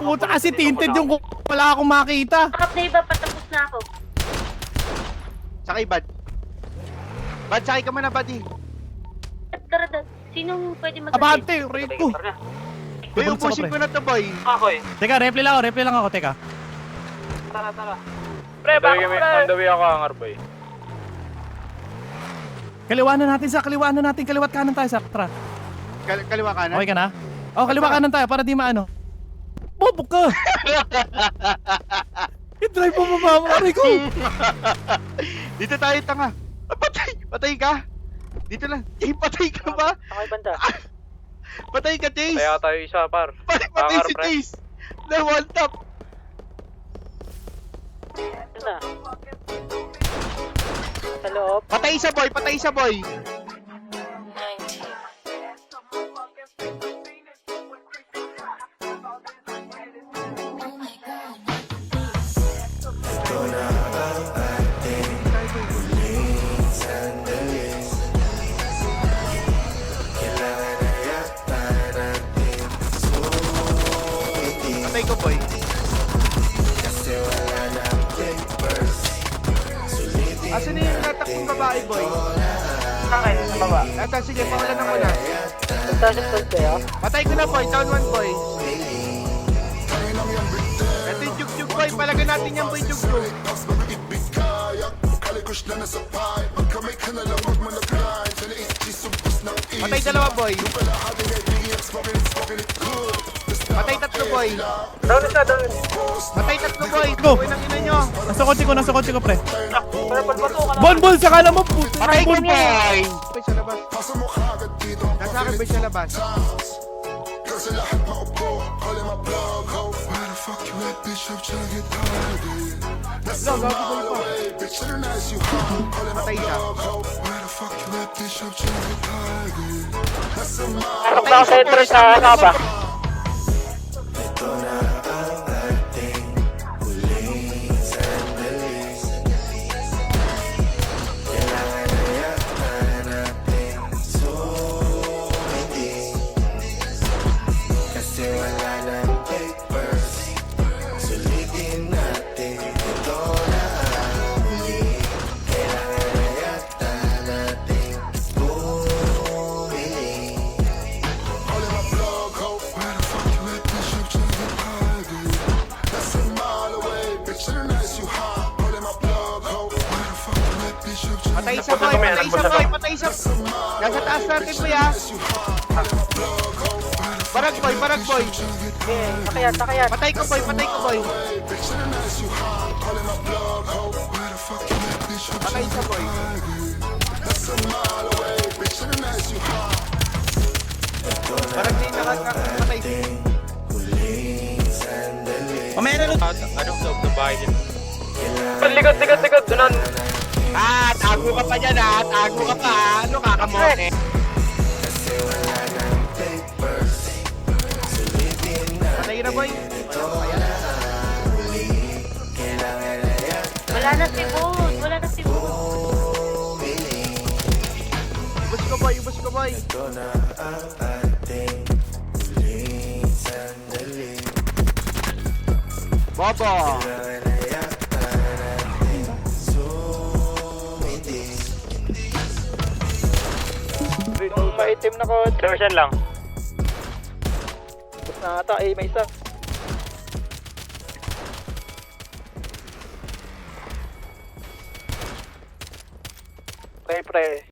Puta kasi tinted yung wala akong makita. Bakit na iba, patapos na ako. Sakay, Bad. Bad, sakay ka muna, buddy. Tara, sinong pwede mag-attend? Abante, Rico. Boy, ubusin ko na to, boy. Teka, reply lang ako, teka. Tara. Pre, baka pre. On the way ako, hangar boy. Kaliwanan natin, kaliwat kanan tayo, Saktra. Kaliwa kanan. Okay ka na? Oh, kaliwa kanan tayo para di maano. Bobo ka! I-drive mo mama, Rico! Dito tayo, tanga. Patay ka. Dito lang. Patay ka ba? Sakay banda. Patay ka, Chase. Kaya tayo isa, par. Patay si Chase. Na one tap. Ito na. Sa loob. Patay isa, boy. Patay ko, boy. Asan na yung natak kong babae, boy? Akin, sa baba. Eto, sige, pangalan mo na. Nagtasip kayo? Patay ko na, boy. Down one, boy. Eto yung jug-jug, boy. Palagan natin yan, boy, jug-jug. Patay dalawa, boy. Patay tatlo, boy. Down isa. Patay tatlo, boy. Go. Uy, nang ina nyo. Nasa kotse ko, pre. Para palpato ka na. Bon, sakala mo, puta. Patay ko, Bon, boy. Boy, sa labas. Nasa akin, boy, sa labas. Patay siya. Pasok na ako sa entrance sa ano ba? Patay isa, boy. Patay isa. Nasa taas natin, boy, ha. Barag, boy. Sakayat. Patay ko, boy. Patay isa, boy. Barag na yung nakapatay. Anong loob ng bahay din? Likod. Dunan. Tago ka pa dyan, ha. Tago ka pa, ha. Ano kakamote? Patay na, boy. Wala na si Boot. Ubus ko, boy. Bobo. Itong maitim na ko. Version lang. Tapos na ata, may isa. Pre.